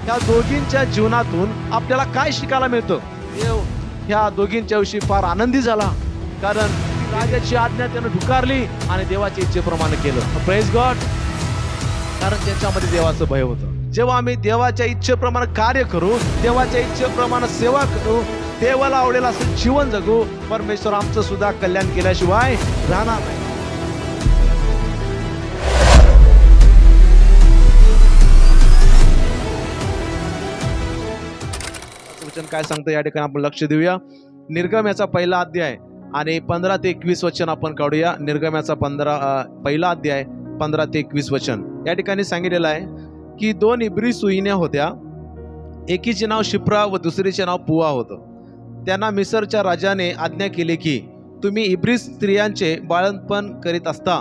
ह्या दोघींच्या जीवनातून आपल्याला काय शिकायला मिळतं? देव ह्या दोघींच्या विषयी फार आनंदी झाला, कारण राजाची आज्ञा त्यानं ढुकारली आणि देवाच्या इच्छेप्रमाणे केलं. Praise God. कारण त्याच्यामध्ये देवाचं भय होतं. जेव्हा आम्ही देवाच्या इच्छेप्रमाणे कार्य करू, देवाच्या इच्छेप्रमाणे सेवा करू, देवाला आवडेल असं जीवन जगू, परमेश्वर आमचं सुद्धा कल्याण केल्याशिवाय राहणार नाही. वचन काय सांगतं या ठिकाणी आपण लक्ष देऊया. निर्गमयाचा पहिला अध्याय आणि 15 ते 21 वचन आपण काढूया. निर्गमयाचा पहिला अध्याय 15 ते 21 वचन. या ठिकाणी सांगितलेलं आहे की 2 इब्री सुईण्या होत्या. एकीचे नाव शिप्रा व दुसरीचे नाव पुआ होतं. त्यांना मिसरच्या राजाने आज्ञा केली की तुम्ही इब्री स्त्रियांचे बाळंतपण करीत असता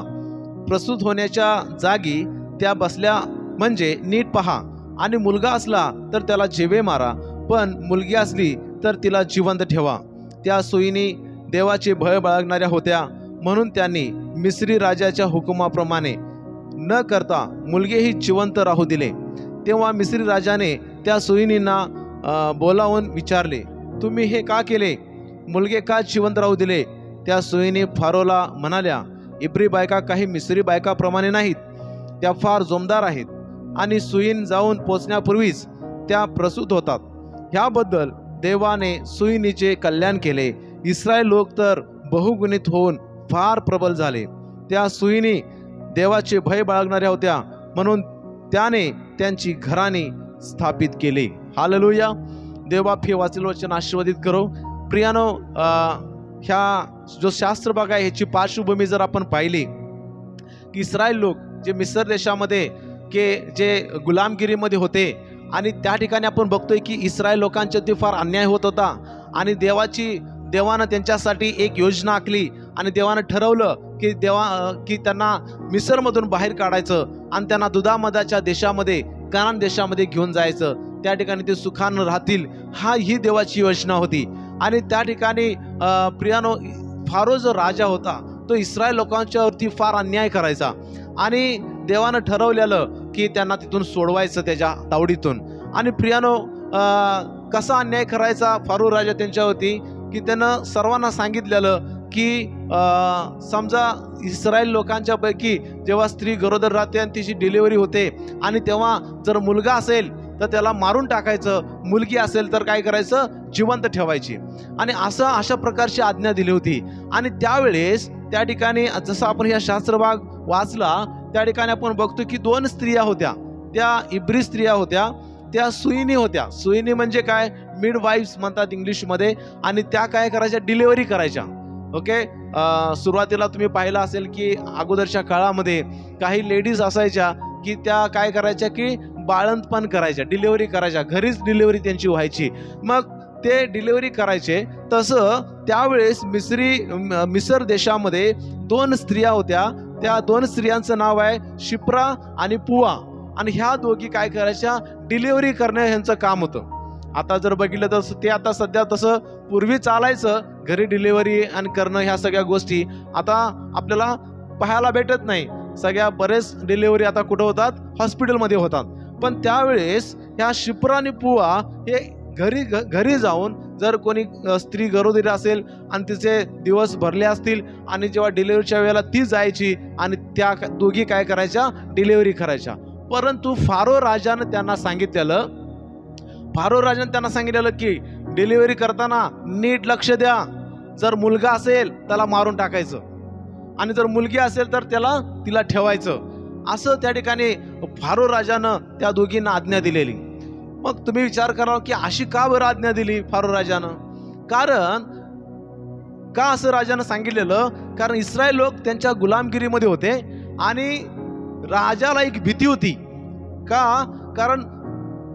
प्रसूत होण्याच्या जागी त्या बसल्या म्हणजे नीट पहा, आणि मुलगा असला तर त्याला जीवे मारा, पण मुलगी असली तर तिला जिवंत ठेवा. त्या सुईणी देवाचे भय बाळगणाऱ्या होत्या, म्हणून त्यांनी मिस्री राजाच्या हुकुमाप्रमाणे न करता मुलगेही जिवंत राहू दिले. तेव्हा मिस्री राजाने त्या सुईणींना बोलावून विचारले, तुम्ही हे का केले? मुलगे का जिवंत राहू दिले? त्या सुईणी फारोला म्हणाल्या, इब्री बायका काही मिस्री बायकाप्रमाणे नाहीत, त्या फार जोमदार आहेत आणि सुईण जाऊन पोचण्यापूर्वीच त्या प्रसूत होतात. ह्याबद्दल देवाने सुईणीचे कल्याण केले. इस्रायल लोक तर बहुगुणित होऊन फार प्रबल झाले. त्या सुईणी देवाचे भय बाळगणाऱ्या होत्या, म्हणून त्याने त्यांची घराणी स्थापित केली. हालेलुया. देवबाप हे वाचलेलं वचन आशीर्वादित करो. प्रियानो, ह्या जो शास्त्र भाग आहे ह्याची पार्श्वभूमी जर आपण पाहिली की इस्रायल लोक जे मिसर देशामध्ये जे गुलामगिरीमध्ये होते, आणि त्या ठिकाणी आपण बघतोय की इस्रायल लोकांच्या ते फार अन्याय होत होता, आणि देवानं त्यांच्यासाठी एक योजना आखली, आणि देवानं ठरवलं की त्यांना मिसरमधून बाहेर काढायचं आणि त्यांना दुधामधाच्या देशामध्ये, कनान देशामध्ये घेऊन जायचं. त्या ठिकाणी ते सुखानं राहतील, ही देवाची योजना होती. आणि त्या ठिकाणी प्रियानो, फारो जो राजा होता तो इस्रायल लोकांच्यावरती फार अन्याय करायचा, आणि देवानं ठरवलेलं की त्यांना तिथून सोडवायचं त्याच्या तावडीतून. आणि प्रियानो, कसा अन्याय करायचा फारो राजा त्यांच्यावरती की त्यानं सर्वांना सांगितलेलं की समजा इस्रायल लोकांच्या पैकी जेव्हा स्त्री गरोदर राहते आणि तिची डिलिव्हरी होते, आणि तेव्हा जर मुलगा असेल तर त्याला मारून टाकायचं, मुलगी असेल तर काय करायचं, जिवंत ठेवायची. आणि अशा प्रकारची आज्ञा दिली होती. आणि त्यावेळेस त्या ठिकाणी जसं आपण ह्या शास्त्र भाग वाचला, त्या ठिकाणी आपण बघतो की 2 स्त्रिया होत्या. त्या इब्री स्त्रिया होत्या, त्या सुईणी होत्या. सुईणी म्हणजे काय, मिडवाईफ्स म्हणतात इंग्लिशमध्ये. आणि त्या काय करायच्या, डिलिव्हरी करायच्या. ओके. सुरुवातीला तुम्ही पाहिलं असेल की अगोदरच्या काळामध्ये काही लेडीज असायच्या की त्या काय करायच्या की बाळंतपण करायच्या, डिलिव्हरी करायच्या, घरीच डिलिव्हरी त्यांची व्हायची. मग ते डिलिव्हरी करायचे. तसं त्यावेळेस मिसर देशामध्ये 2 स्त्रिया होत्या. त्या 2 स्त्रियांचं नाव आहे शिप्रा आणि पुआ. आणि ह्या दोघी काय करायच्या, डिलिव्हरी करणं ह्यांचं काम होतं. आता जर बघितलं तर ते आता सध्या तसं पूर्वी चालायचं, घरी डिलिव्हरी आणि करणं ह्या सगळ्या गोष्टी आता आपल्याला पाहायला भेटत नाही. बरेच डिलिव्हरी आता कुठं होतात, हॉस्पिटलमध्ये होतात. पण त्यावेळेस ह्या शिप्रा आणि पुआ हे घरी जाऊन, जर कोणी स्त्री गरोदरी असेल आणि तिचे दिवस भरले असतील आणि जेव्हा डिलिव्हरीच्या वेळेला ती जायची आणि त्या दोघी काय करायच्या, डिलिव्हरी करायच्या. परंतु फारो राजानं त्यांना सांगितलेलं की डिलिव्हरी करताना नीट लक्ष द्या. जर मुलगा असेल त्याला मारून टाकायचं, आणि जर मुलगी असेल तर तिला ठेवायचं. असं त्या ठिकाणी फारो राजानं त्या दोघींना आज्ञा दिलेली. मग तुम्ही विचार करा की अशी का बरं आज्ञा दिली फारो राजानं? कारण का असं राजानं सांगितलेलं? कारण इस्रायल लोक त्यांच्या गुलामगिरीमध्ये होते, आणि राजाला एक भीती होती. कारण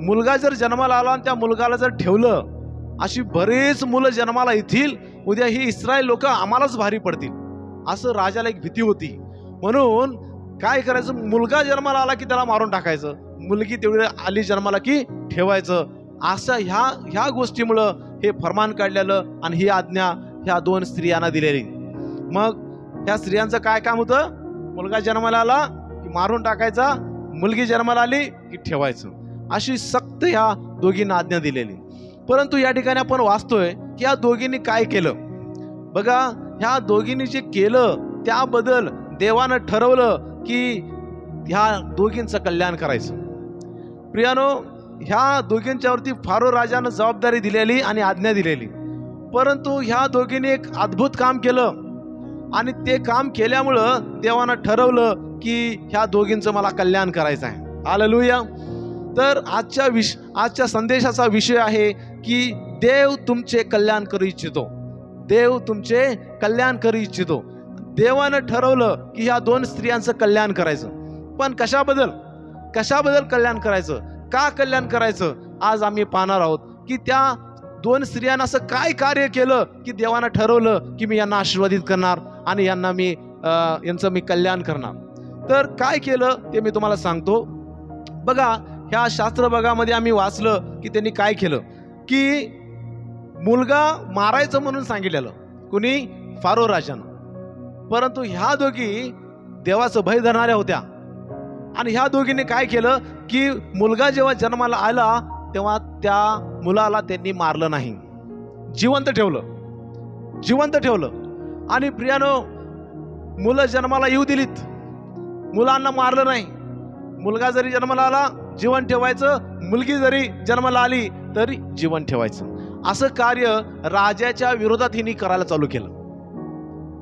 मुलगा जर जन्माला आला आणि त्या मुलगाला जर ठेवलं, अशी बरेच मुलं जन्माला येतील, उद्या ही इस्रायल लोक आम्हालाच भारी पडतील, असं राजाला एक भीती होती. म्हणून काय करायचं, मुलगा जन्माला आला की त्याला मारून टाकायचं, मुलगी तेवढी आली जन्माला की ठेवायचं. असं ह्या गोष्टीमुळं हे फरमान काढलेलं आणि ही आज्ञा ह्या 2 स्त्रियांना दिलेली. मग ह्या स्त्रियांचं काय काम होतं? मुलगा जन्माला आला की मारून टाकायचा, मुलगी जन्माला आली की ठेवायचं. अशी सक्त ह्या दोघींना आज्ञा दिलेली. परंतु या ठिकाणी आपण वाचतोय की या दोघींनी काय केलं. बघा, ह्या दोघींनी जे केलं त्याबद्दल देवानं ठरवलं की ह्या दोघींचं कल्याण करायचं. प्रियानो, ह्या दोघींच्यावरती फारो राजानं जबाबदारी दिलेली आणि आज्ञा दिलेली. परंतु ह्या दोघींनी एक अद्भुत काम केलं आणि ते काम केल्यामुळं देवानं ठरवलं की ह्या दोघींचं मला कल्याण करायचं आहे. हालेलुया. तर आजच्या संदेशाचा विषय आहे की देव तुमचे कल्याण करू इच्छितो. देव तुमचे कल्याण करू इच्छितो. देवानं ठरवलं की ह्या दोन स्त्रियांचं कल्याण करायचं. पण कशाबद्दल कल्याण करायचं, का कल्याण करायचं, आज आम्ही पाहणार आहोत की त्या दोन स्त्रियांना असं काय कार्य केलं की देवानं ठरवलं की मी यांना आशीर्वादित करणार आणि यांचं मी कल्याण करणार. तर काय केलं ते मी तुम्हाला सांगतो. बघा, ह्या शास्त्र भागामध्ये आम्ही वाचलं की त्यांनी काय केलं की मुलगा मारायचं म्हणून सांगितलेलं कुणी, फारो राजानं. परंतु ह्या दोघी देवाचं भय धरणाऱ्या होत्या आणि ह्या दोघींनी काय केलं की मुलगा जेव्हा जन्माला आला तेव्हा त्या मुलाला त्यांनी मारलं नाही, जिवंत ठेवलं. आणि प्रियानो, मुलं जन्माला येऊ दिलीत, मुलांना मारलं नाही. मुलगा जरी जन्माला आला जीवन ठेवायचं, मुलगी जरी जन्माला आली तरी जीवन ठेवायचं. असं कार्य राजाच्या विरोधात हिने करायला चालू केलं.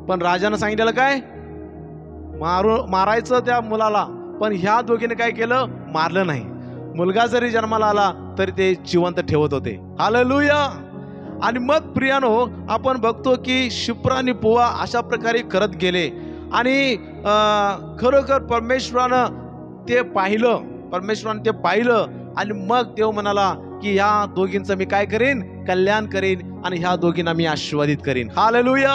पण राजानं सांगितलेलं काय, मारायचं त्या मुलाला. पण ह्या दोघीने काय केलं, मारलं नाही. मुलगा जरी जन्माला आला तरी ते जिवंत ठेवत होते. हालेलुया. आणि मग प्रियानो, आपण बघतो की शिप्रा आणि पुवा अशा प्रकारे करत गेले आणि खरोखर परमेश्वरानं ते पाहिलं आणि मग देव म्हणाला की ह्या दोघींचं मी काय करीन, कल्याण करीन आणि ह्या दोघींना मी आशीर्वादित करीन. हालेलुया.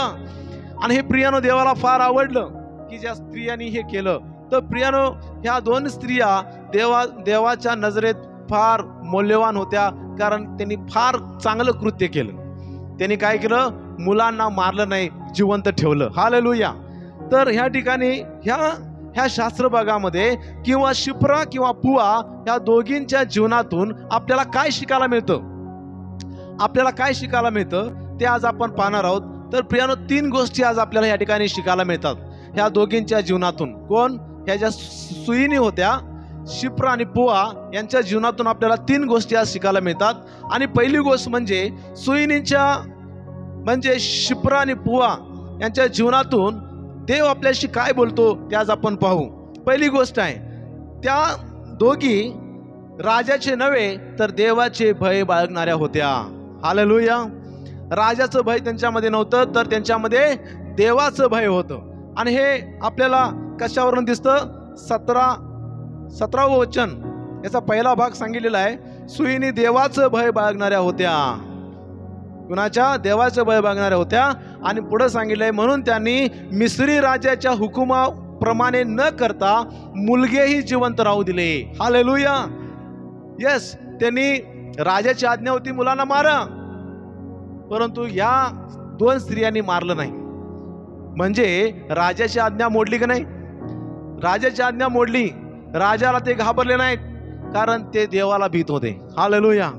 आणि हे प्रियानो देवाला फार आवडलं की ज्या स्त्रियांनी हे केलं. तर प्रियानो, ह्या दोन स्त्रिया देवाच्या नजरेत फार मौल्यवान होत्या, कारण त्यांनी फार चांगलं कृत्य केलं. त्यांनी काय केलं, मुलांना मारलं नाही, जिवंत ठेवलं. हालेलुया. तर ह्या ठिकाणी ह्या शास्त्र भागामध्ये किंवा शिप्रा किंवा पुवा ह्या दोघींच्या जीवनातून आपल्याला काय शिकायला मिळतं ते आज आपण पाहणार आहोत. तर प्रियानो, 3 गोष्टी आज आपल्याला या ठिकाणी शिकायला मिळतात ह्या दोघींच्या जीवनातून. कोण, ह्या ज्या सुईणी होत्या, शिप्रा आणि पुवा, यांच्या जीवनातून आपल्याला 3 गोष्टी आज शिकायला मिळतात. आणि पहिली गोष्ट म्हणजे म्हणजे शिप्रा आणि पुवा यांच्या जीवनातून देव आपल्याशी काय बोलतो ते आज आपण पाहू. पहिली गोष्ट आहे, त्या दोघी राजाचे नव्हे तर देवाचे भय बाळगणाऱ्या होत्या. हालेलुया. राजाचं भय त्यांच्यामध्ये नव्हतं, तर त्यांच्यामध्ये देवाचं भय होतं. आणि हे आपल्याला कशावरून दिसतं, 17वं वचन याचा पहिला भाग सांगितलेला आहे. सुईनी देवाचं भय बाळगणाऱ्या होत्या. कुणाच्या, देवाचं भय बाळगणाऱ्या होत्या. आणि पुढे सांगितलंय, म्हणून त्यांनी मिस्री राजाच्या हुकुमाप्रमाणे न करता मुलगेही जिवंत राहू दिले. हालेलुया. येस, त्यांनी राजाची आज्ञा होती मुलांना मारा, परंतु या 2 स्त्रियांनी मारलं नाही. म्हणजे राजाची आज्ञा मोडली की नाही, राजाची आज्ञा मोडली. राजाला ते घाबरले नाहीत, कारण ते देवाला भीत होते. हालेलुया.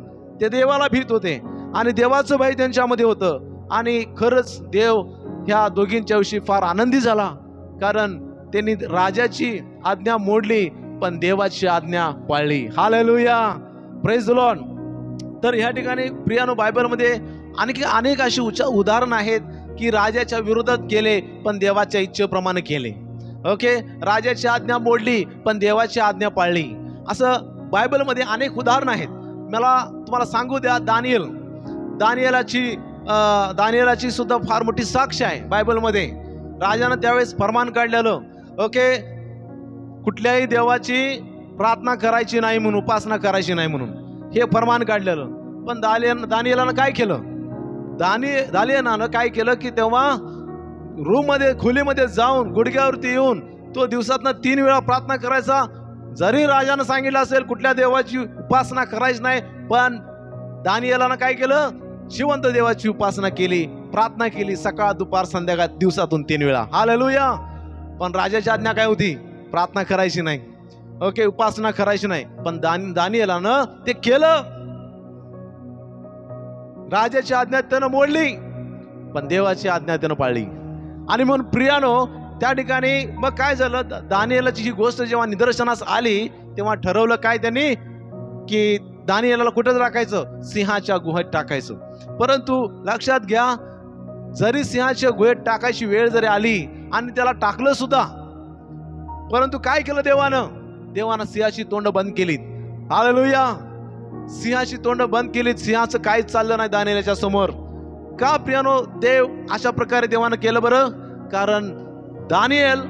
ते देवाला भीत होते आणि देवाचं भय त्यांच्यामध्ये होतं. आणि खरंच देव ह्या दोघींच्या विषयी फार आनंदी झाला, कारण त्यांनी राजाची आज्ञा मोडली पण देवाची आज्ञा पाळली. हालेलुया. Praise the Lord. तर ह्या ठिकाणी प्रियानो, बायबलमध्ये आणखी अनेक अशी उदाहरण आहेत की राजाच्या विरोधात गेले पण देवाच्या इच्छेप्रमाणे केले. ओके, राजाची आज्ञा मोडली पण देवाची आज्ञा पाळली. असं बायबलमध्ये अनेक उदाहरण आहेत. मला तुम्हाला सांगू द्या, दानियेलाची सुद्धा फार मोठी साक्ष आहे बायबलमध्ये. राजानं त्यावेळेस फरमान काढलेलं, ओके, कुठल्याही देवाची प्रार्थना करायची नाही म्हणून, उपासना करायची नाही म्हणून हे फरमान काढलेलं. पण दानियेलानं काय केलं, दानियेलानं काय केलं की तेव्हा रूममध्ये, खोलीमध्ये जाऊन गुडघ्यावरती येऊन तो दिवसातनं 3 वेळा प्रार्थना करायचा. जरी राजानं सांगितलं असेल कुठल्या देवाची उपासना करायची नाही, पण दानियेलानं काय केलं, जिवंत देवाची उपासना केली, प्रार्थना केली, सकाळ, दुपार, संध्याकाळ, दिवसातून 3 वेळा. हालेलुया. पण राजाची आज्ञा काय होती, प्रार्थना करायची नाही. ओके, उपासना करायची नाही, पण दानिएलानं ते केलं. राजाची आज्ञा त्यानं मोडली, पण देवाची आज्ञा त्यानं पाळली. आणि म्हणून प्रियानो, त्या ठिकाणी मग काय झालं, दानिएलाची ही गोष्ट जेव्हा निदर्शनास आली तेव्हा ठरवलं काय त्यांनी, की दानिएलाला कुठं टाकायचं, सिंहाच्या गुहेत टाकायचं. परंतु लक्षात घ्या, जरी सिंहाच्या गुहेत टाकायची वेळ जरी आली आणि त्याला टाकलं सुद्धा, परंतु काय केलं देवानं सिंहाची तोंड बंद केलीत. हालेलुया, सिंहाची तोंड बंद केलीत. सिंहाचं काहीच चाललं नाही दानिएलाच्या समोर. का प्रियानो, देव अशा प्रकारे देवानं केलं बरं? कारण दानिएल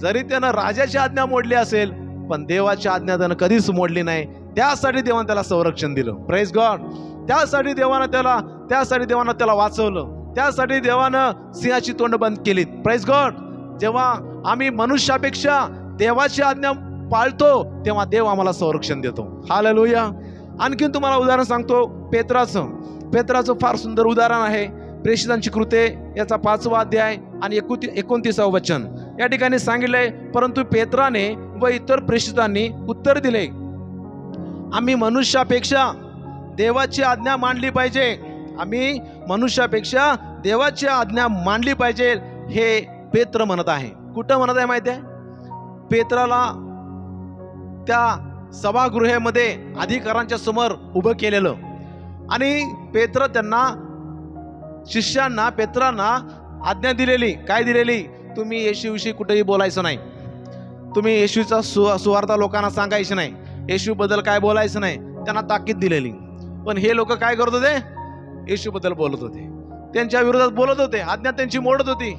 जरी त्यानं राजाची आज्ञा मोडली असेल, पण देवाची आज्ञा त्यानं कधीच मोडली नाही. त्यासाठी देवानं त्याला संरक्षण दिलं. Praise God. त्यासाठी देवानं त्याला वाचवलं. त्यासाठी देवानं सिंहाची तोंड बंद केलीत. Praise God. जेव्हा आम्ही मनुष्यापेक्षा देवाची आज्ञा पाळतो तेव्हा देव आम्हाला संरक्षण देतो. हालेलुया. आणखीन तुम्हाला उदाहरण सांगतो पेत्राचं फार सुंदर उदाहरण आहे. प्रेषितांची कृत्ये याचा 5वा अध्याय आणि 29वे वचन. या ठिकाणी सांगितलंय, परंतु पेत्राने व इतर प्रेषितांनी उत्तर दिले, आम्ही मनुष्यापेक्षा देवाची आज्ञा मानली पाहिजे. आम्ही मनुष्यापेक्षा देवाची आज्ञा मानली पाहिजे, हे पेत्र म्हणत आहे. कुठं म्हणत आहे माहिती आहे? पेत्राला त्या सभागृहामध्ये अधिकाऱ्यांच्या समोर उभं केलेलं. आणि पेत्रांना आज्ञा दिलेली. काय दिलेली? तुम्ही येशूविषयी कुठेही बोलायचं नाही, तुम्ही येशूचा सुवार्ता लोकांना सांगायचं नाही, येशूबद्दल काय बोलायचं नाही, त्यांना ताकीद दिलेली. पण हे लोक काय करत होते? येशूबद्दल बोलत होते, त्यांच्या विरोधात बोलत होते, आज्ञा त्यांची मोडत होती.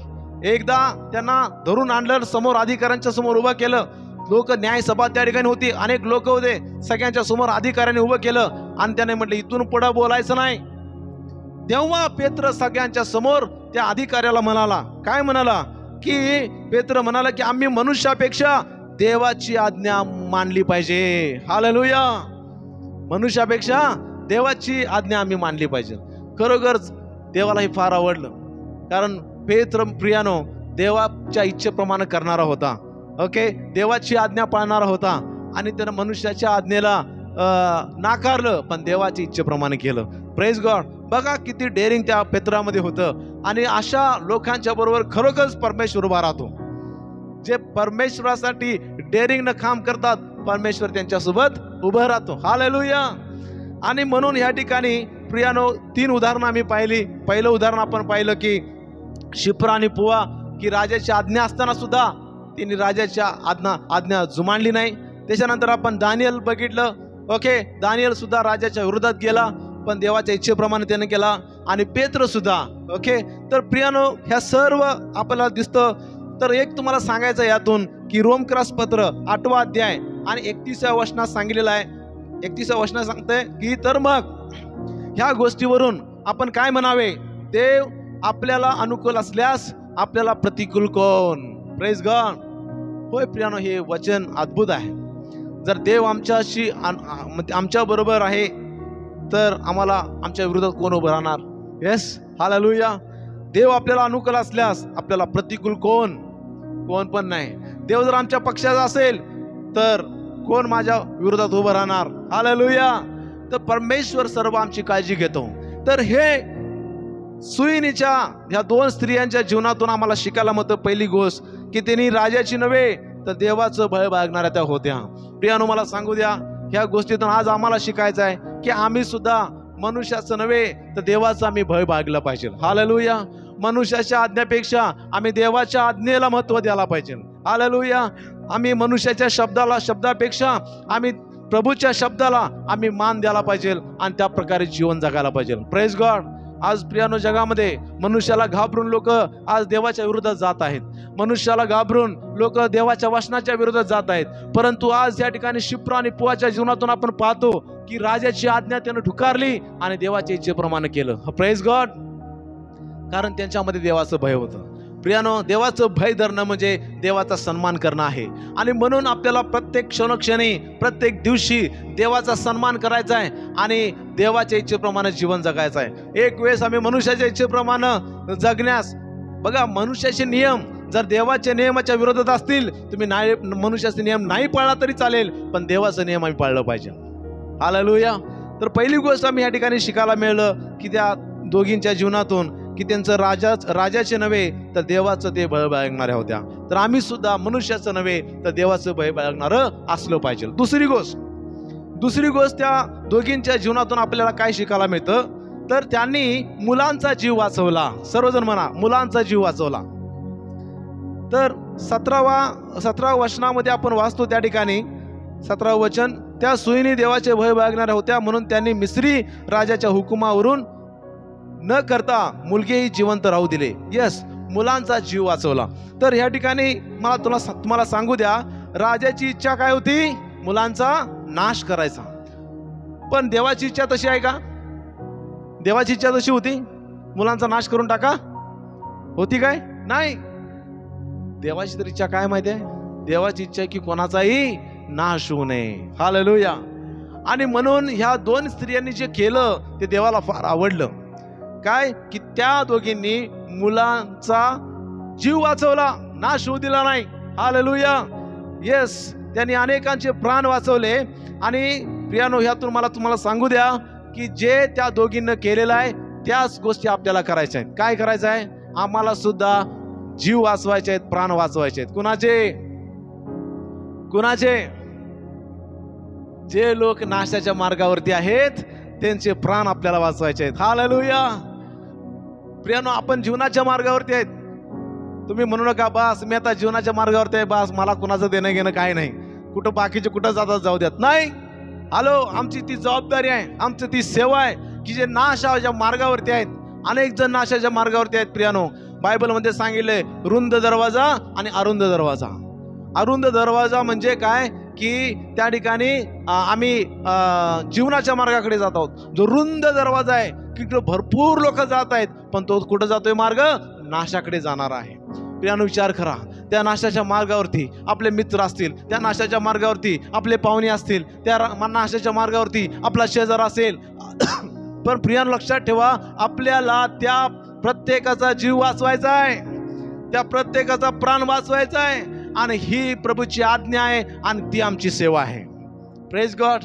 एकदा त्यांना धरून आणलं, समोर अधिकाऱ्यांच्या समोर उभं केलं. लोक न्यायसभा त्या ठिकाणी होती, अनेक लोक होते, सगळ्यांच्या समोर अधिकाऱ्यांनी उभं केलं आणि त्याने म्हटलं इथून पुढे बोलायचं नाही. तेव्हा पेत्र सगळ्यांच्या समोर त्या अधिकाऱ्याला म्हणाला, काय म्हणाला? की पेत्र म्हणाला की आम्ही मनुष्यापेक्षा देवाची आज्ञा मानली पाहिजे. हालेलुया. मनुष्यापेक्षा देवाची आज्ञा आम्ही मानली पाहिजे. खरोखर देवाला हे फार आवडलं, कारण पेत्र प्रियानो देवाच्या इच्छेप्रमाणे करणारा होता. ओके, देवाची आज्ञा पाळणारा होता आणि त्यानं मनुष्याच्या आज्ञेला नाकारलं, पण देवाच्या इच्छेप्रमाणे केलं. Praise God. बघा किती डेअरिंग त्या पेत्रामध्ये होतं. आणि अशा लोकांच्या बरोबर खरोखरच परमेश्वर उभा राहतो. जे परमेश्वरासाठी डेअरिंगनं काम करतात, परमेश्वर त्यांच्यासोबत उभं राहतो. हालेलुया. आणि म्हणून या ठिकाणी प्रियानो 3 उदाहरणं आम्ही पाहिली. पहिलं उदाहरण आपण पाहिलं की शिप्रा आणि पुवा, की राजाची आज्ञा असताना सुद्धा तिने राजाच्या आज्ञा जुमानली नाही. त्याच्यानंतर आपण दानिएल बघितलं. ओके, दानिएल सुद्धा राजाच्या विरोधात गेला, पण देवाच्या इच्छेप्रमाणे त्याने केला. आणि पेत्र सुद्धा. ओके, तर प्रियानो ह्या सर्व आपल्याला दिसतं. तर एक तुम्हाला सांगायचं यातून की रोमक्रस पत्र 8वा अध्याय आणि 31व्या वचनात सांगितलेलं आहे. 31व्या वचनात सांगतंय की तर मग ह्या गोष्टीवरून आपण काय म्हणावे? देव आपल्याला अनुकूल असल्यास आपल्याला प्रतिकूल कोण? Praise God. होय प्रियानो, हे वचन अद्भुत आहे. जर देव आमच्या बरोबर आहे तर आम्हाला आमच्या विरोधात कोण उभं राहणार? Yes, hallelujah. देव आपल्याला अनुकूल असल्यास आपल्याला प्रतिकूल कोण पण नाही. देव जर आमच्या पक्षाचा असेल तर कोण माझ्या विरोधात उभं राहणार? हालेलुया. तर परमेश्वर सर्व आमची काळजी घेतो. तर हे सुईनीच्या ह्या 2 स्त्रियांच्या जीवनातून आम्हाला शिकायला मिळतं. पहिली गोष्ट की त्यांनी राजाची नव्हे तर देवाचं भय बाळगणाऱ्या त्या होत्या. प्रियानो, मला सांगू द्या, ह्या गोष्टीतून आज आम्हाला शिकायचं आहे की आम्ही सुद्धा मनुष्याचं नव्हे तर देवाचं आम्ही भय बाळगलं पाहिजे. हालेलुया. मनुष्याच्या आज्ञेपेक्षा आम्ही देवाच्या आज्ञेला महत्त्व द्यायला पाहिजे. हालेलुया. आम्ही मनुष्याच्या शब्दापेक्षा आम्ही प्रभूच्या शब्दाला आम्ही मान द्यायला पाहिजे आणि त्या प्रकारे जीवन जगायला पाहिजे. Praise God. आज प्रियानो जगामध्ये मनुष्याला घाबरून लोक आज देवाच्या विरोधात जात आहेत. मनुष्याला घाबरून लोक देवाच्या वचनाच्या विरोधात जात आहेत. परंतु आज या ठिकाणी शिप्रा आणि पुवाच्या जीवनातून आपण पाहतो की राजाची आज्ञा त्यानं ठुकारली आणि देवाच्या इच्छेप्रमाणे केलं. Praise God. कारण त्यांच्यामध्ये देवाचं भय होतं. प्रियानो, देवाचं भय धरणं म्हणजे देवाचा सन्मान करणं आहे. आणि म्हणून आपल्याला प्रत्येक क्षणोक्षणी प्रत्येक दिवशी देवाचा सन्मान करायचा आहे आणि देवाच्या इच्छेप्रमाणे जीवन जगायचं आहे. एक वेळेस आम्ही मनुष्याच्या इच्छेप्रमाणे जगण्यास, बघा मनुष्याचे नियम जर देवाच्या नियमाच्या विरोधात असतील, तुम्ही नाही मनुष्याचे नियम नाही पाळला तरी चालेल, पण देवाचा नियम आम्ही पाळलं पाहिजे. हालेलुया. तर पहिली गोष्ट आम्ही या ठिकाणी शिकायला मिळालं की त्या दोघींच्या जीवनातून की त्यांचं राजाचे नव्हे तर देवाचं ते भय बाळगणाऱ्या होत्या. तर आम्ही सुद्धा मनुष्याचं नव्हे तर देवाचं भय बाळगणारं असलं पाहिजे. दुसरी गोष्ट त्या दोघींच्या जीवनातून आपल्याला काय शिकायला मिळतं, तर त्यांनी मुलांचा जीव वाचवला. सर्वजण म्हणा, मुलांचा जीव वाचवला. तर 17व्या वचनामध्ये आपण वाचतो त्या ठिकाणी 17वं वचन, त्या सुईणी देवाचे भय बाळगणाऱ्या होत्या म्हणून त्यांनी मिस्री राजाच्या हुकुमावरून न करता मुलगेही जिवंत राहू दिले. यस, मुलांचा जीव वाचवला. तर ह्या ठिकाणी तुम्हाला सांगू द्या, राजाची इच्छा काय होती? मुलांचा नाश करायचा. पण देवाची इच्छा तशी आहे का? देवाची इच्छा तशी होती मुलांचा नाश करून टाका होती काय? नाही. देवाची तर इच्छा काय माहिती आहे? देवाची इच्छा आहे की कोणाचाही नाश होऊ नये. हालेलुया. आणि म्हणून ह्या दोन स्त्रियांनी जे केलं ते देवाला फार आवडलं. काय? की त्या दोघींनी मुलांचा जीव वाचवला, नाश होऊ दिला नाही. हालेलुया. येस, त्यांनी अनेकांचे प्राण वाचवले. आणि प्रियानो, ह्यातून मला तुम्हाला सांगू द्या की जे त्या दोघींनी केलेलं आहे त्याच गोष्टी आपल्याला करायच्या आहेत. काय करायचं आहे? आम्हाला सुद्धा जीव वाचवायचे आहेत, प्राण वाचवायचे आहेत. कुणाचे? जे लोक नाशाच्या मार्गावरती आहेत त्यांचे प्राण आपल्याला वाचवायचे आहेत. हालेलुया. प्रियानो, आपण जीवनाच्या मार्गावरती आहेत. तुम्ही म्हणू नका बस मी आता जीवनाच्या मार्गावरती आहे, बस मला कुणाचं देणं घेणं काय नाही, कुठं बाकीचे कुठं जातात जाऊ द्यात. नाही. हॅलो, आमची ती जबाबदारी आहे, आमची ती सेवा आहे की जे नाशाच्या मार्गावरती आहेत. अनेक जण नाशाच्या मार्गावरती आहेत. प्रियानो, बायबलमध्ये सांगितले रुंद दरवाजा आणि अरुंद दरवाजा. अरुंद दरवाजा म्हणजे काय? की त्या ठिकाणी आम्ही जीवनाच्या मार्गाकडे जात आहोत. जो रुंद दरवाजा आहे की भरपूर लोक जात आहेत, पण तो कुठं जातोय? मार्ग नाशाकडे जाणार आहे. प्रियानो, विचार करा, त्या नाशाच्या मार्गावरती आपले मित्र असतील, त्या नाशाच्या मार्गावरती आपले पाहुणे असतील, त्या नाशाच्या मार्गावरती आपला शेजार असेल. पण प्रियानो, लक्षात ठेवा, आपल्याला त्या प्रत्येकाचा जीव वाचवायचा आहे, त्या प्रत्येकाचा प्राण वाचवायचा आहे. आणि ही प्रभूची आज्ञा आहे आणि ती आमची सेवा आहे. Praise God.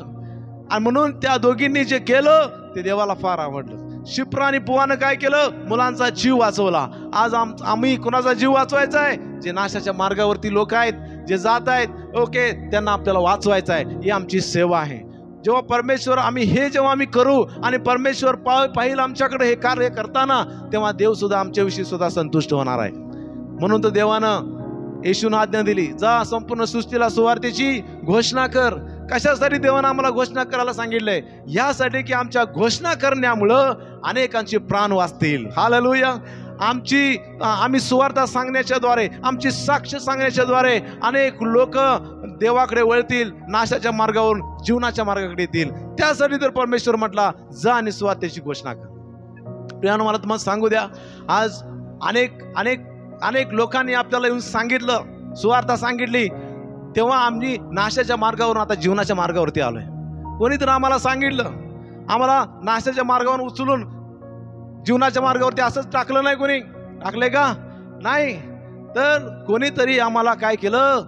आणि म्हणून त्या दोघींनी जे केलं ते देवाला फार आवडलं. शिप्रा आणि पुवानं काय केलं? मुलांचा जीव वाचवला. आज आम्ही कुणाचा जीव वाचवायचा आहे? जे नाशाच्या मार्गावरती लोक आहेत, जे जात आहेत, ओके, त्यांना आपल्याला वाचवायचं आहे. ही आमची सेवा आहे. जेव्हा परमेश्वर जेव्हा आम्ही करू आणि परमेश्वर पाहिल आमच्याकडे हे कार्य करताना, तेव्हा देव सुद्धा आमच्याविषयी सुद्धा संतुष्ट होणार आहे. म्हणून तर देवानं येशूने आज्ञा दिली, जा संपूर्ण सृष्टीला सुवार्तेची घोषणा कर. कशासाठी देवानं आम्हाला घोषणा करायला सांगितलंय? यासाठी की आमच्या घोषणा करण्यामुळं अनेकांचे प्राण वाचतील. हालेलुया. आम्ही सुवार्ता सांगण्याच्या द्वारे, आमची साक्ष सांगण्याच्या द्वारे अनेक लोक देवाकडे वळतील, नाशाच्या मार्गावरून जीवनाच्या मार्गाकडे येतील. त्यासाठी तर परमेश्वर म्हटला, जा आणि सुवार्तेची घोषणा कर. प्रियानो, मला तुम्हाला सांगू द्या, आज अनेक लोकांनी आपल्याला येऊन सांगितलं, सुवार्ता सांगितली, तेव्हा आम्ही नाशाच्या मार्गावरून आता जीवनाच्या मार्गावरती आलोय. कोणीतरी आम्हाला सांगितलं, आम्हाला नाशाच्या मार्गावर उचलून जीवनाच्या मार्गावरती असंच टाकलं नाही. कोणी टाकलंय का? नाही. तर कोणीतरी आम्हाला काय केलं?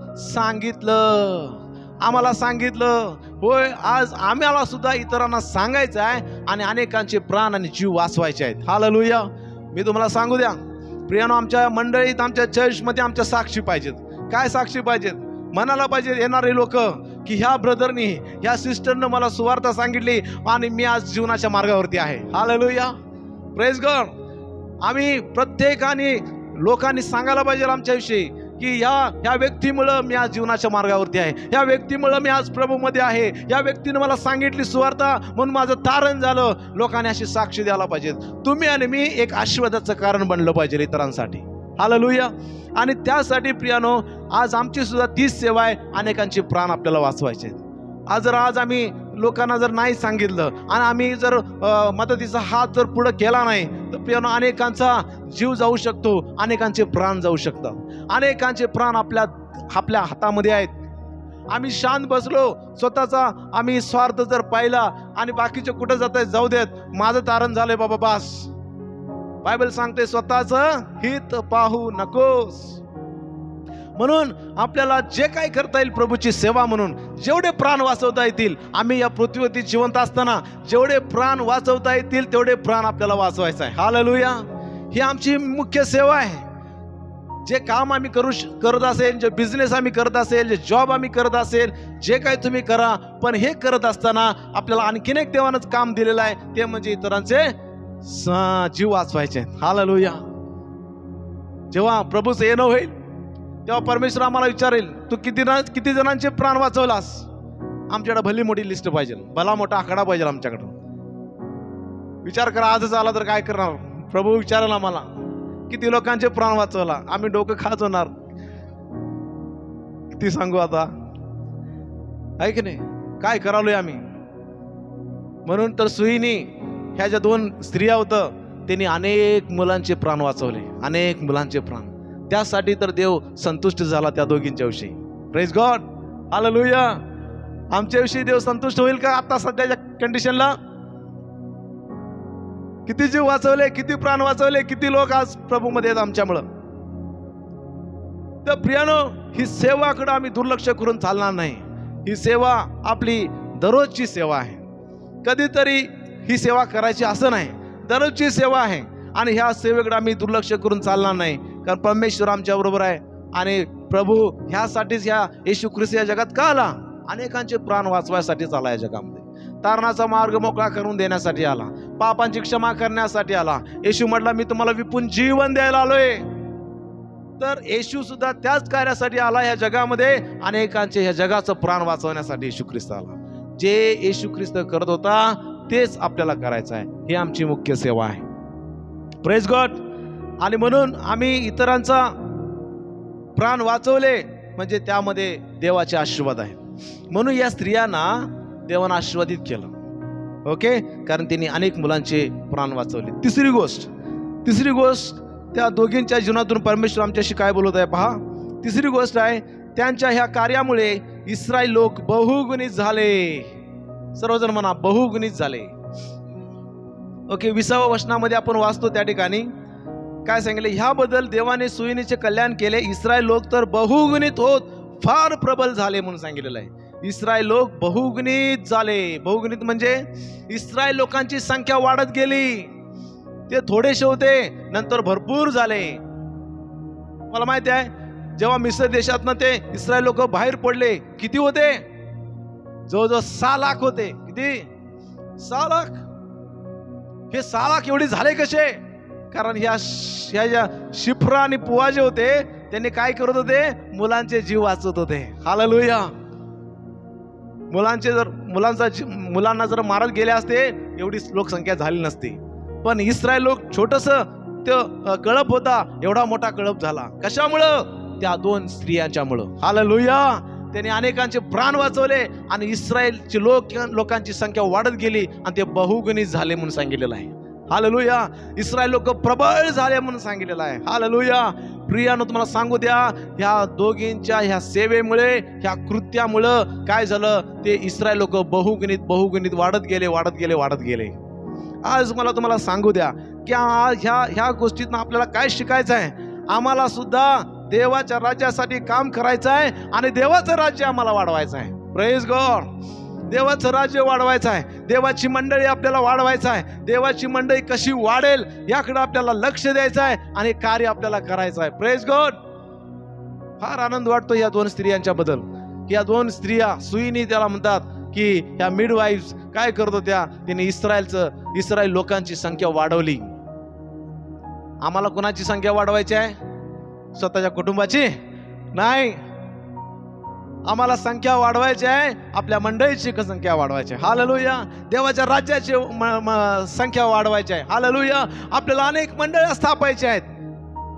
आम्हाला सांगितलं. होय, आज आम्हाला सुद्धा इतरांना सांगायचं आहे आणि अनेकांचे प्राण आणि जीव वाचवायचे आहेत. हालेलुया. मी तुम्हाला सांगू द्या प्रियानो, आमच्या मंडळीत, आमच्या चर्चमध्ये आमच्या साक्षी पाहिजेत. काय साक्षी पाहिजेत? म्हणायला पाहिजे येणारे लोक की ह्या ब्रदरनी, ह्या सिस्टरनं मला सुवार्ता सांगितली आणि मी आज जीवनाच्या मार्गावरती आहे. हालेलुया. Praise God. आम्ही प्रत्येकाने लोकांनी सांगायला पाहिजे आमच्याविषयी की ह्या व्यक्तीमुळं मी आज जीवनाच्या मार्गावरती आहे, ह्या व्यक्तीमुळं मी आज प्रभूमध्ये आहे, या व्यक्तीने मला सांगितली सुवार्ता म्हणून माझं तारण झालं. लोकांनी अशी साक्ष द्यायला पाहिजेत. तुम्ही आणि मी एक आशीर्वादाचं कारण बनलं पाहिजे इतरांसाठी. हालेलुया. आणि त्यासाठी प्रियानो, आज आमची सुद्धा तीच सेवा आहे, अनेकांचे प्राण आपल्याला वाचवायचे. आज आम्ही लोकांना जर नाही सांगितलं आणि आम्ही जर मदतीचा हात जर पुढे केला नाही तर प्रियानो, अनेकांचा जीव जाऊ शकतो, अनेकांचे प्राण जाऊ शकतात. अनेकांचे प्राण आपल्या हातामध्ये आहेत. आम्ही शांत बसलो, स्वतःचा आम्ही स्वार्थ जर पाहिला आणि बाकीचे कुठं जात आहेत जाऊ देत, माझं तारण झालंय बाबा बास. बायबल सांगते स्वतःचं हित पाहू नकोस. म्हणून आपल्याला जे काही करता येईल प्रभूची सेवा म्हणून, जेवढे प्राण वाचवता येतील, आम्ही या पृथ्वीवरती जिवंत असताना जेवढे प्राण वाचवता येतील तेवढे प्राण आपल्याला वाचवायचं आहे. हालेलुया. ही आमची मुख्य सेवा आहे. जे काम आम्ही करत असेल, जे बिझनेस आम्ही करत असेल, जे जॉब आम्ही करत असेल, जे काही तुम्ही करा, पण हे करत असताना आपल्याला आणखीन एक देवानंच काम दिलेलं आहे, ते म्हणजे इतरांचे जीव वाचवायचे. हालेलुया. जेव्हा प्रभूचं येणं होईल तेव्हा परमेश्वर आम्हाला विचारेल, तू किती जणांचे प्राण वाचवलास? आमच्याकडे भली मोठी लिस्ट पाहिजे, भला मोठा आकडा पाहिजे आमच्याकडं. विचार करा, आजच आला तर काय करणार? प्रभू विचारेल आम्हाला, किती लोकांचे प्राण वाचवला? आम्ही डोकं खात होणार. किती सांगू आता, आहे की नाही? काय करालोय आम्ही? म्हणून तर सुईनी ह्या ज्या 2 स्त्रिया होतं, त्यांनी अनेक मुलांचे प्राण वाचवले, अनेक मुलांचे प्राण. त्यासाठी तर देव संतुष्ट झाला त्या दोघींच्या विषयी. Praise God. हालेलुया. आमच्या विषयी देव संतुष्ट होईल का आता सध्याच्या कंडिशनला? किती जीव वाचवले, किती प्राण वाचवले, किती लोक आज प्रभूमध्ये आहेत आमच्यामुळं. तर प्रियानो, ही सेवाकडे आम्ही दुर्लक्ष करून चालणार नाही. ही सेवा आपली दररोजची सेवा आहे. कधीतरी ही सेवा करायची असं नाही, दररोजची सेवा आहे. आणि ह्या सेवेकडे आम्ही दुर्लक्ष करून चालणार नाही, कारण परमेश्वर आमच्या बरोबर आहे. आणि प्रभू ह्यासाठीच ह्या येशू ख्रिस्त या जगात का आला? अनेकांचे प्राण वाचवायसाठीच आला. या जगामध्ये तारणाचा मार्ग मोकळा करून देण्यासाठी आला, पापांची क्षमा करण्यासाठी आला. येशू म्हटला, मी तुम्हाला विपून जीवन द्यायला आलोय. तर येशू सुद्धा त्याच कार्यासाठी आला ह्या जगामध्ये, अनेकांचे ह्या जगाचं प्राण वाचवण्यासाठी येशू ख्रिस्त आला. जे येशू ख्रिस्त करत होता तेच आपल्याला करायचं आहे. ही आमची मुख्य सेवा आहे. Praise God. आणि म्हणून आम्ही इतरांचा प्राण वाचवले म्हणजे त्यामध्ये देवाचे आशीर्वाद आहे. म्हणून या स्त्रियांना देवानं आशीर्वादित केलं. ओके, कारण त्यांनी अनेक मुलांचे प्राण वाचवले. तिसरी गोष्ट त्या दोघींच्या जीवनातून परमेश्वर आमच्याशी काय बोलत आहे पहा. तिसरी गोष्ट आहे, त्यांच्या ह्या कार्यामुळे इस्रायल लोक बहुगुणित झाले. सर्वजण म्हणा, बहुगुणित झाले. ओके, 20व्या वचनामध्ये आपण वाचतो त्या ठिकाणी काय सांगितले, ह्याबद्दल देवाने सुईनीचे कल्याण केले. इस्रायल लोक तर बहुगुणित होत फार प्रबल झाले म्हणून सांगितलेलं आहे. इस्रायल लोक बहुगुणित झाले. बहुगुणित म्हणजे इस्रायल लोकांची संख्या वाढत गेली. ते थोडेसे होते, नंतर भरपूर झाले. मला माहिती आहे, जेव्हा मिस्र देशातनं ते इस्रायल लोक बाहेर पडले, किती होते? जवळजवळ 6 लाख होते. किती? 6 लाख. हे 6 लाख एवढे झाले कसे? कारण ह्या ज्या शिफ्रा आणि पुवा जे होते, त्यांनी काय करत होते? मुलांचे जीव वाचवत होते. हालेलुया. मुलांना जर मारत गेले असते, एवढी लोकसंख्या झाली नसती. पण इस्रायल लोक छोटस कळप होता, एवढा मोठा कळप झाला. कशामुळं? त्या 2 स्त्रियांच्यामुळं. हालेलुया. त्यांनी अनेकांचे प्राण वाचवले आणि इस्रायलची लोकांची संख्या वाढत गेली आणि ते बहुगुणित झाले म्हणून सांगितलेलं आहे. हालेलुया. इस्रायल लोक प्रबळ झाले म्हणून सांगितलेलं आहे. हालेलुया. प्रियानो, तुम्हाला सांगू द्या, ह्या दोघींच्या ह्या सेवेमुळे, ह्या कृत्यामुळं काय झालं, ते इस्रायल लोक बहुगुणित वाढत गेले. आज मला तुम्हाला सांगू द्या की ह्या गोष्टीतनं आपल्याला काय शिकायचं आहे. आम्हाला सुद्धा देवाच्या राज्यासाठी काम करायचं आहे आणि देवाचं राज्य आम्हाला वाढवायचं आहे. Praise God. देवाचं राज्य वाढवायचं आहे, देवाची मंडळी आपल्याला वाढवायचं आहे. देवाची मंडळी कशी वाढेल याकडे आपल्याला लक्ष द्यायचं आहे आणि कार्य आपल्याला करायचं आहे. Praise God. फार आनंद वाटतो या 2 स्त्रियांच्या बद्दल. या 2 स्त्रिया, सुईनी त्याला म्हणतात, की ह्या मिडवाईफ्स काय करत होत्या? त्यांनी इस्रायल लोकांची संख्या वाढवली. आम्हाला कोणाची संख्या वाढवायची आहे? स्वतःच्या कुटुंबाची नाही. आम्हाला संख्या वाढवायची आहे, आपल्या मंडळीची संख्या वाढवायची आहे. हालेलुया. देवाच्या राज्याची संख्या वाढवायची आहे. हालेलुया. आपल्याला अनेक मंडळ स्थापायचे आहेत.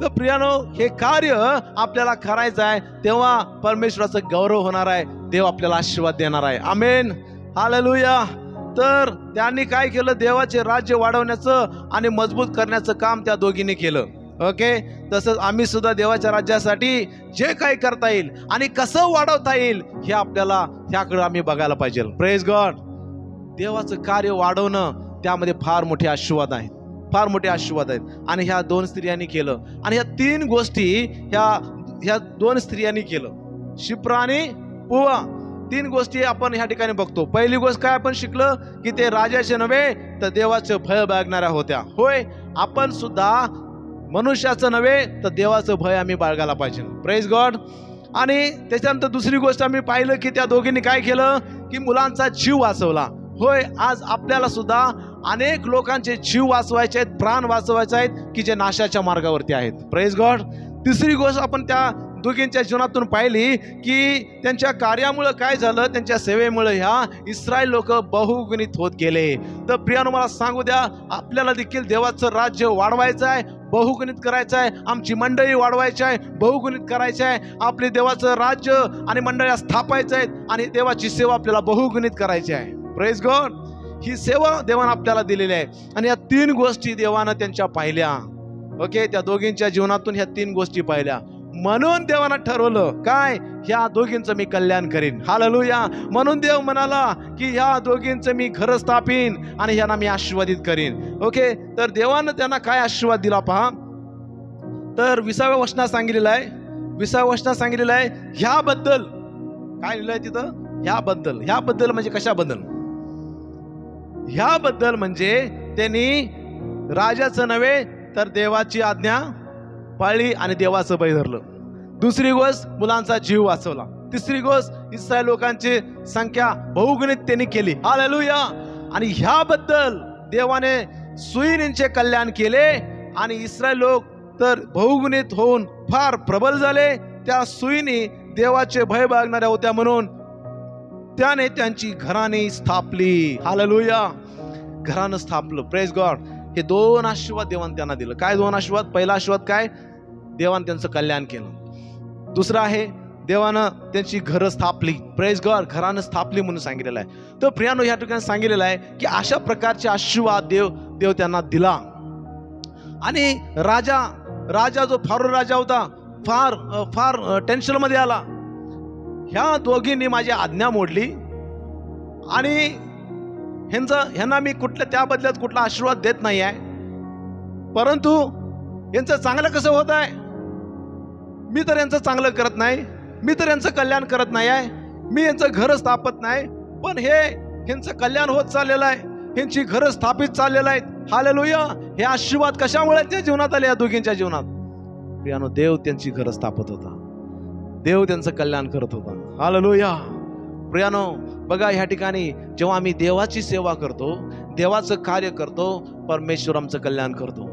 तर प्रियानो, हे कार्य आपल्याला करायचं आहे, तेव्हा परमेश्वराचा गौरव होणार आहे, देव आपल्याला आशीर्वाद देणार आहे. आमेन. हालेलुया. तर त्यांनी काय केलं? देवाचे राज्य वाढवण्याचं आणि मजबूत करण्याचं काम त्या दोघींनी केलं. ओके, तसंच आम्ही सुद्धा देवाच्या राज्यासाठी जे काही करता येईल आणि कसं वाढवता येईल हे आपल्याला ह्याकडे आम्ही बघायला पाहिजे. Praise God. देवाचं कार्य वाढवणं, त्यामध्ये फार मोठे आशीर्वाद आहेत आणि ह्या 2 स्त्रियांनी केलं. आणि ह्या 3 गोष्टी ह्या ह्या 2 स्त्रियांनी केलं, शिप्रा आणि पुवा. 3 गोष्टी आपण ह्या ठिकाणी बघतो. पहिली गोष्ट काय आपण शिकलं की ते राजाचे नव्हे तर देवाचे भय बाळगणाऱ्या होत्या. होय, आपण सुद्धा मनुष्याचं नव्हे तर देवाचं भय आम्ही बाळगायला पाहिजे. Praise God. आणि त्याच्यानंतर दुसरी गोष्ट आम्ही पाहिलं की त्या दोघींनी काय केलं की मुलांचा जीव वाचवला. होय, आज आपल्याला सुद्धा अनेक लोकांचे जीव वाचवायचे आहेत, प्राण वाचवायचे आहेत की जे नाशाच्या मार्गावरती आहेत. Praise God. तिसरी गोष्ट आपण त्या दोघींच्या जीवनातून पाहिली की त्यांच्या कार्यामुळे काय झालं, त्यांच्या सेवेमुळे ह्या इस्रायल लोक बहुगुणित होत गेले. तर प्रियानो, मला सांगू द्या, आपल्याला देखील देवाचं राज्य वाढवायचं आहे, बहुगुणित करायचं आहे. आमची मंडळी वाढवायची आहे, बहुगुणित करायचं आहे. आपले देवाचं राज्य आणि मंडळ्या स्थापायचं आहेत आणि देवाची सेवा आपल्याला बहुगुणित करायची आहे. Praise God. ही सेवा देवानं आपल्याला दिलेली आहे आणि या 3 गोष्टी देवानं त्यांच्या पाहिल्या. ओके, त्या दोघींच्या जीवनातून ह्या 3 गोष्टी पाहिल्या. म्हणून देवानं ठरवलं काय, ह्या दोघींचं मी कल्याण करीन. हालेलुया. म्हणून देव म्हणाला की ह्या दोघींचं मी घर स्थापीन आणि ह्यांना मी आशीर्वादित करीन. ओके, तर देवानं त्यांना काय आशीर्वाद दिला पहा. तर 20व्या वचनात सांगितलेलं आहे, 20व्या वचनात सांगितलेलं आहे ह्याबद्दल. काय लिहिलंय तिथं? ह्याबद्दल. ह्याबद्दल म्हणजे कशाबद्दल? ह्याबद्दल म्हणजे त्यांनी राजाचं नव्हे तर देवाची आज्ञा पाळली आणि देवाचं भय धरलं. दुसरी गोष्ट, मुलांचा जीव वाचवला. तिसरी गोष्ट, इस्रायल लोकांची संख्या बहुगुणित त्यांनी केली. हालेलुया. आणि ह्याबद्दल देवाने सुईणींचे कल्याण केले आणि इस्रायल लोक तर बहुगुणित होऊन फार प्रबल झाले. त्या सुईणी देवाचे भय बाळगणाऱ्या होत्या म्हणून त्याने त्यांची घराणी स्थापली. हालेलुया. घरानं स्थापलं. Praise God. हे 2 आशीर्वाद देवाने त्यांना दिलं. काय 2 आशीर्वाद? पहिला आशीर्वाद काय? देवाने त्यांचं कल्याण केलं. दुसरं आहे देवानं त्यांची घरं स्थापली. Praise God. घरानं स्थापली म्हणून सांगितलेलं आहे. तर प्रियानो, या ठिकाणी सांगितलेलं आहे की अशा प्रकारचे आशीर्वाद देव त्यांना दिला. आणि राजा जो फारो राजा होता फार टेन्शन मध्ये आला. ह्या दोघींनी माझी आज्ञा मोडली आणि ह्यांना मी त्या बदल्यात कुठला आशीर्वाद देत नाही आहे, परंतु यांचं चांगलं कसं होत आहे? मी तर यांचं चांगलं करत नाही, मी तर यांचं कल्याण करत नाही आहे, मी यांचं घर स्थापत नाही, पण ह्यांचं कल्याण होत चाललेलं आहे, ह्यांची घरं स्थापित चाललेलं आहेत. हालेलुया. हे आशीर्वाद कशामुळे त्या जीवनात आले? या दोघींच्या जीवनात. प्रियानो, देव त्यांची घरं स्थापत होता, देव त्यांचं कल्याण करत होता. हालेलुया. प्रियानो, बघा, ह्या ठिकाणी जेव्हा आम्ही देवाची सेवा करतो, देवाचं कार्य करतो, परमेश्वर आमचं कल्याण करतो,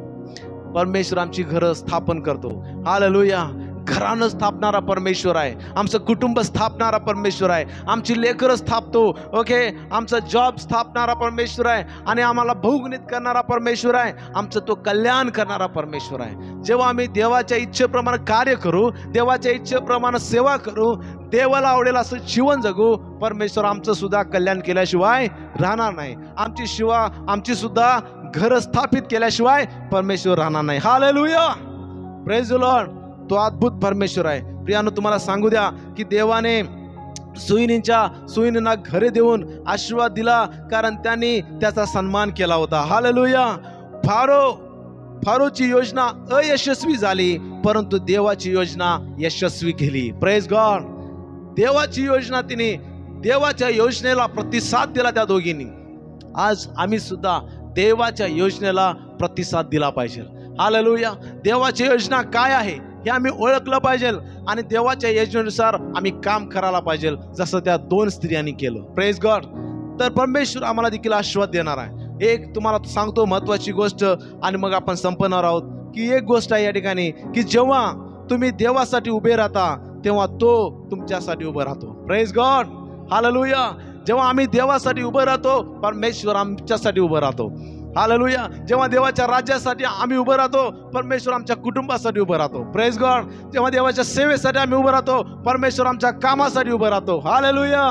परमेश्वर आमची घरं स्थापन करतो. हालेलुया. घरानं स्थापणारा परमेश्वर आहे, आमचं कुटुंब स्थापणारा परमेश्वर आहे, आमची लेकरं स्थापतो. ओके, आमचं जॉब स्थापणारा परमेश्वर आहे आणि आम्हाला बहुगुणित करणारा परमेश्वर आहे, आमचं तो कल्याण करणारा परमेश्वर आहे. जेव्हा आम्ही देवाच्या इच्छेप्रमाणे कार्य करू, देवाच्या इच्छेप्रमाणे सेवा करू, देवाला आवडेल असं जीवन जगू, परमेश्वर आमचं सुद्धा कल्याण केल्याशिवाय राहणार नाही. आमची सुद्धा घर स्थापित केल्याशिवाय परमेश्वर राहणार नाही. हालेलुया. Praise the Lord. तो अद्भुत परमेश्वर आहे. प्रियानो, तुम्हाला सांगू द्या की देवाने सुईणींना घरे देऊन आशीर्वाद दिला, कारण त्यांनी त्याचा सन्मान केला होता. हालेलुया. फारोची योजना अयशस्वी झाली, परंतु देवाची योजना यशस्वी केली. Praise God. देवाची योजना देवाच्या योजनेला प्रतिसाद दिला त्या दोघींनी. आज आम्ही सुद्धा देवाच्या योजनेला प्रतिसाद दिला पाहिजे. हालेलुया. देवाची योजना काय आहे हे आम्ही ओळखलं पाहिजे आणि देवाच्या योजनेनुसार आम्ही काम करायला पाहिजे, जसं त्या 2 स्त्रियांनी केलं. Praise God. तर परमेश्वर आम्हाला देखील आशीर्वाद देणार आहे. एक तुम्हाला सांगतो महत्वाची गोष्ट आणि मग आपण संपणार आहोत की एक गोष्ट आहे या ठिकाणी की जेव्हा तुम्ही देवासाठी उभे राहता तेव्हा तो तुमच्यासाठी उभं राहतो. Praise God. हालेलुया. जेव्हा आम्ही देवासाठी उभं राहतो, परमेश्वर आमच्यासाठी उभं राहतो. हालेलुया. जेव्हा देवाच्या राज्यासाठी आम्ही उभं राहतो, परमेश्वर आमच्या कुटुंबासाठी उभं राहतो. Praise God. जेव्हा देवाच्या सेवेसाठी आम्ही उभं राहतो, परमेश्वर आमच्या कामासाठी उभं राहतो. हालेलुया.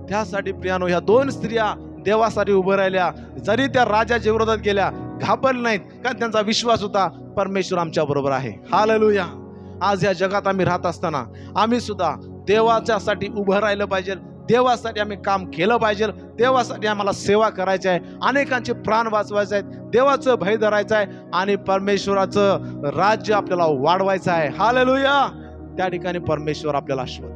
त्यासाठी प्रियानो, ह्या 2 स्त्रिया देवासाठी उभं राहिल्या. जरी त्या राजाच्या विरोधात गेल्या, घाबरल्या नाहीत, कारण त्यांचा विश्वास होता परमेश्वर आमच्या बरोबर आहे. हालेलुया. आज या जगात आम्ही राहत असताना आम्ही सुद्धा देवाच्यासाठी उभं राहिलं पाहिजे, देवासाठी आम्ही काम केलं पाहिजे, देवासाठी आम्हाला सेवा करायची आहे, अनेकांचे प्राण वाचवायचे आहेत, देवाचं भय धरायचं आहे आणि परमेश्वराचं राज्य आपल्याला वाढवायचं आहे. हालेलुया. त्या ठिकाणी परमेश्वर आपल्याला आशीर्वाद